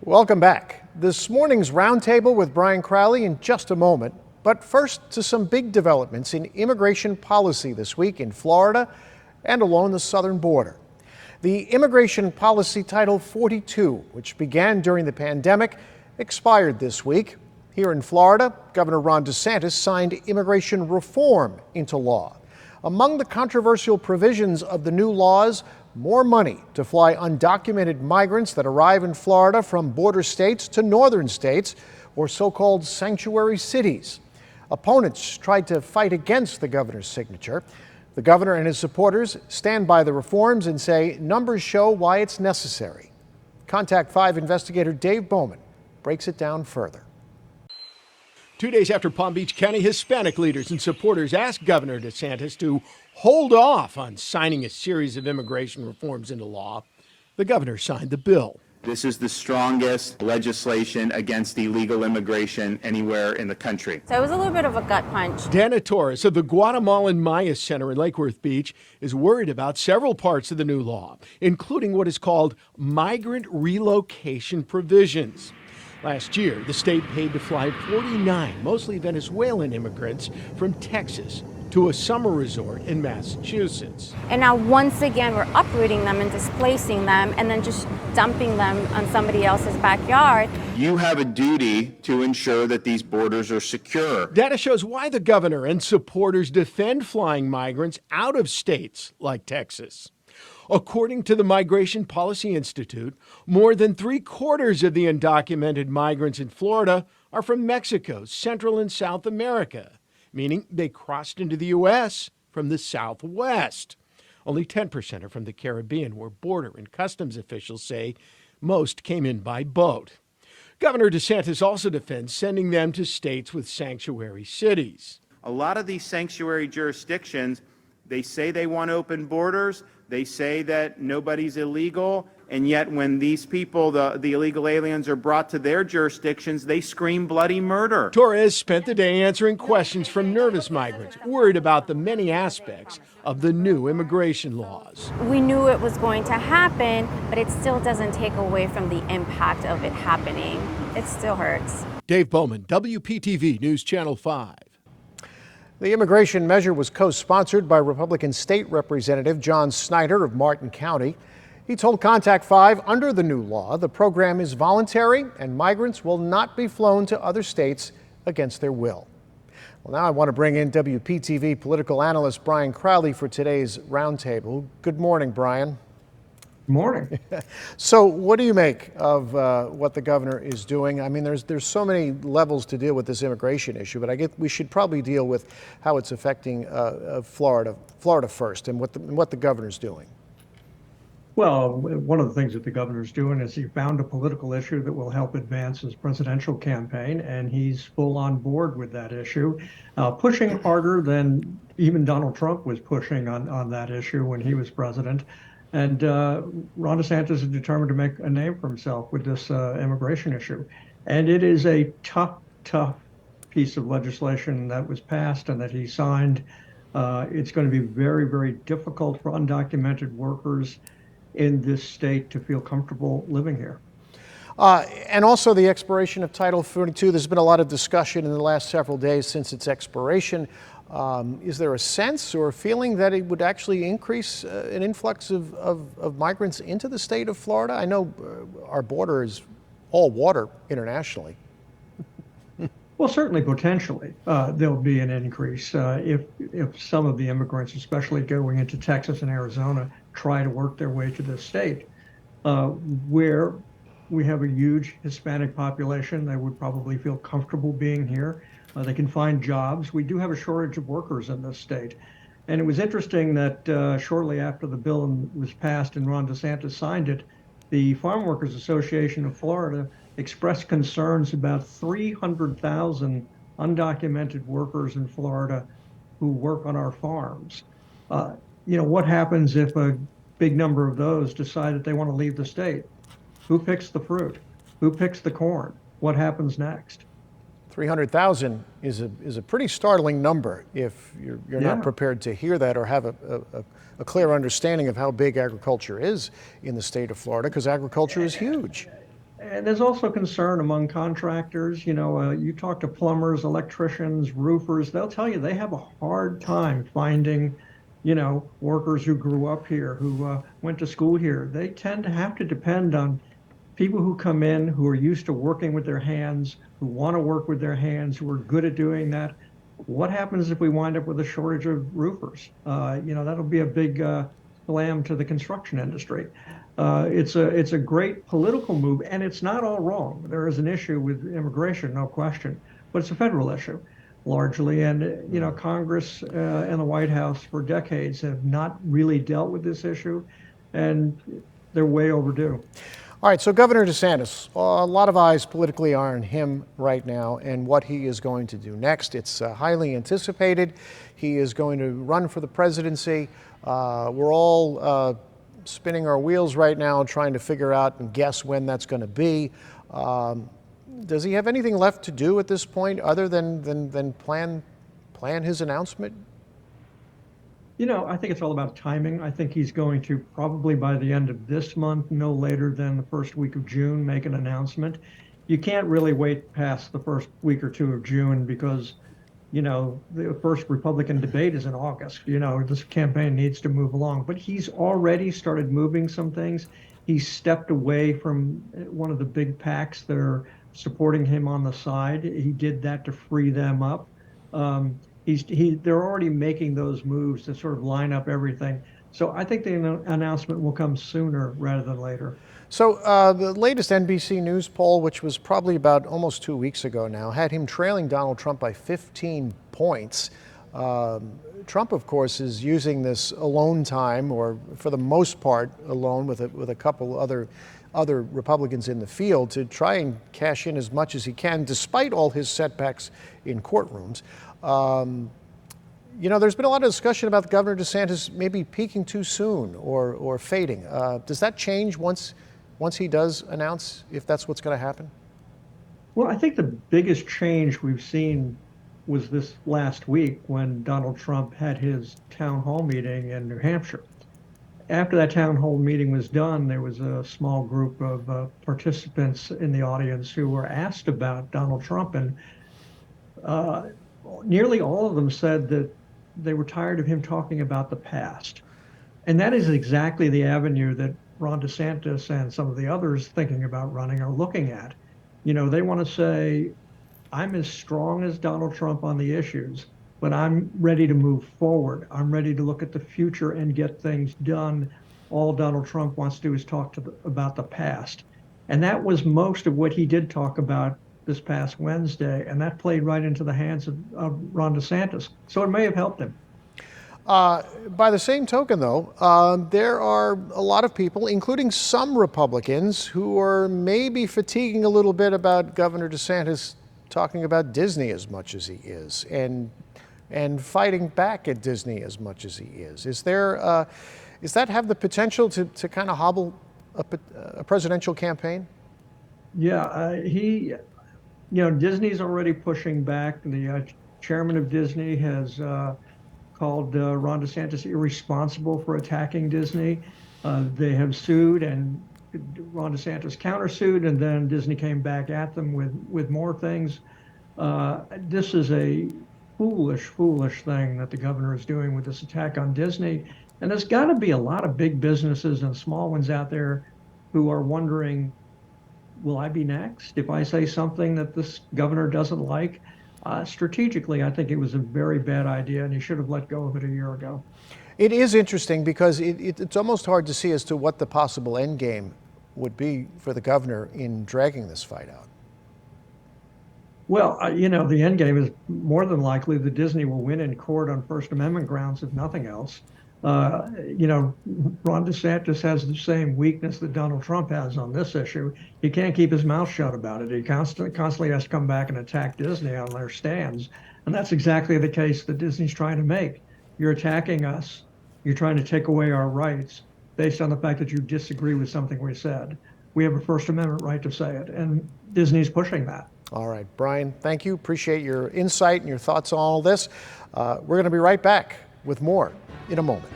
Welcome back. This morning's roundtable with Brian Crowley in just a moment. But first to some big developments in immigration policy this week in Florida and along the southern border. The immigration policy Title 42, which began during the pandemic, expired this week. Here in Florida, Governor Ron DeSantis signed immigration reform into law. Among the controversial provisions of the new laws, more money to fly undocumented migrants that arrive in Florida from border states to northern states, or so-called sanctuary cities. Opponents tried to fight against the governor's signature. The governor and his supporters stand by the reforms and say numbers show why it's necessary. Contact 5 investigator Dave Bowman breaks it down further. 2 days after Palm Beach County Hispanic leaders and supporters asked Governor DeSantis to hold off on signing a series of immigration reforms into law, the governor signed the bill. This is the strongest legislation against illegal immigration anywhere in the country. So it was a little bit of a gut punch. Dana Torres of the Guatemalan Maya Center in Lake Worth Beach is worried about several parts of the new law, including what is called migrant relocation provisions. Last year, the state paid to fly 49 mostly Venezuelan immigrants from Texas to a summer resort in Massachusetts. And now once again, we're uprooting them and displacing them and then just dumping them on somebody else's backyard. You have a duty to ensure that these borders are secure. Data shows why the governor and supporters defend flying migrants out of states like Texas. According to the Migration Policy Institute, more than 3/4 of the undocumented migrants in Florida are from Mexico, Central and South America, meaning they crossed into the U.S. from the Southwest. Only 10% are from the Caribbean, where border and customs officials say most came in by boat. Governor DeSantis also defends sending them to states with sanctuary cities. A lot of these sanctuary jurisdictions, they say they want open borders, they say that nobody's illegal, and yet when these people, the illegal aliens, are brought to their jurisdictions, they scream bloody murder. Torres spent the day answering questions from nervous migrants worried about the many aspects of the new immigration laws. We knew it was going to happen, but it still doesn't take away from the impact of it happening. It still hurts. Dave Bowman, WPTV News Channel 5. The immigration measure was co-sponsored by Republican State Representative John Snyder of Martin County. He told Contact 5 under the new law, the program is voluntary and migrants will not be flown to other states against their will. Well, now I want to bring in WPTV political analyst Brian Crowley for today's roundtable. Good morning, Brian. Morning. So what do you make of what the governor is doing? I mean, there's so many levels to deal with this immigration issue, but I get we should probably deal with how it's affecting Florida first, and what the governor's doing. Well, one of the things that the governor's doing is he found a political issue that will help advance his presidential campaign, and he's full on board with that issue, pushing harder than even Donald Trump was pushing on that issue when he was president. And Ron DeSantis is determined to make a name for himself with this immigration issue. And it is a tough piece of legislation that was passed and that he signed. It's going to be very, very difficult for undocumented workers in this state to feel comfortable living here. And also the expiration of Title 42. There's been a lot of discussion in the last several days since its expiration. Is there a sense or a feeling that it would actually increase an influx of migrants into the state of Florida? I know our border is all water internationally. Well, certainly potentially there'll be an increase if some of the immigrants, especially going into Texas and Arizona, try to work their way to this state, where we have a huge Hispanic population. They would probably feel comfortable being here. They can find jobs. We do have a shortage of workers in this state. And it was interesting that shortly after the bill was passed and Ron DeSantis signed it, the Farm Workers Association of Florida expressed concerns about 300,000 undocumented workers in Florida who work on our farms. What happens if a big number of those decide that they want to leave the state? Who picks the fruit? Who picks the corn? What happens next? 300,000 is a pretty startling number if you're not prepared to hear that or have a clear understanding of how big agriculture is in the state of Florida, because agriculture is huge. And there's also concern among contractors. You talk to plumbers, electricians, roofers, they'll tell you they have a hard time finding, workers who grew up here, who went to school here. They tend to have to depend on people who come in who are used to working with their hands, who want to work with their hands, who are good at doing that. What happens if we wind up with a shortage of roofers? That'll be a big slam to the construction industry. It's a great political move, and it's not all wrong. There is an issue with immigration, no question, but it's a federal issue largely. And Congress and the White House for decades have not really dealt with this issue, and they're way overdue. All right, so Governor DeSantis, a lot of eyes politically are on him right now and what he is going to do next. It's highly anticipated. He is going to run for the presidency. We're all spinning our wheels right now trying to figure out and guess when that's going to be. Does he have anything left to do at this point other than plan his announcement? I think it's all about timing. I think he's going to probably by the end of this month, no later than the first week of June, make an announcement. You can't really wait past the first week or two of June because, the first Republican debate is in August. This campaign needs to move along. But he's already started moving some things. He's stepped away from one of the big PACs that are supporting him on the side. He did that to free them up. They're already making those moves to sort of line up everything. So I think the announcement will come sooner rather than later. So the latest NBC News poll, which was probably about almost 2 weeks ago now, had him trailing Donald Trump by 15 points. Trump, of course, is using this alone time, or for the most part alone with a couple other Republicans in the field, to try and cash in as much as he can, despite all his setbacks in courtrooms. There's been a lot of discussion about Governor DeSantis maybe peaking too soon or fading. Does that change once he does announce, if that's what's going to happen? Well, I think the biggest change we've seen was this last week when Donald Trump had his town hall meeting in New Hampshire. After that town hall meeting was done, there was a small group of participants in the audience who were asked about Donald Trump, and nearly all of them said that they were tired of him talking about the past. And that is exactly the avenue that Ron DeSantis and some of the others thinking about running are looking at. They want to say, I'm as strong as Donald Trump on the issues, but I'm ready to move forward. I'm ready to look at the future and get things done. All Donald Trump wants to do is talk about the past. And that was most of what he did talk about this past Wednesday, and that played right into the hands of Ron DeSantis. So it may have helped him. By the same token, though, there are a lot of people, including some Republicans, who are maybe fatiguing a little bit about Governor DeSantis talking about Disney as much as he is, and fighting back at Disney as much as he is. Does that have the potential to kind of hobble a presidential campaign? Yeah, Disney's already pushing back. The chairman of Disney has called Ron DeSantis irresponsible for attacking Disney. They have sued, and Ron DeSantis countersued, and then Disney came back at them with more things. This is a foolish thing that the governor is doing with this attack on Disney. And there's got to be a lot of big businesses and small ones out there who are wondering, will I be next if I say something that this governor doesn't like? Strategically, I think it was a very bad idea, and he should have let go of it a year ago. It is interesting because it's almost hard to see as to what the possible end game would be for the governor in dragging this fight out. Well, the end game is more than likely that Disney will win in court on First Amendment grounds, if nothing else. Ron DeSantis has the same weakness that Donald Trump has on this issue. He can't keep his mouth shut about it. He constantly has to come back and attack Disney on their stands. And that's exactly the case that Disney's trying to make. You're attacking us. You're trying to take away our rights based on the fact that you disagree with something we said. We have a First Amendment right to say it, and Disney's pushing that. All right, Brian, thank you. Appreciate your insight and your thoughts on all this. We're going to be right back with more in a moment.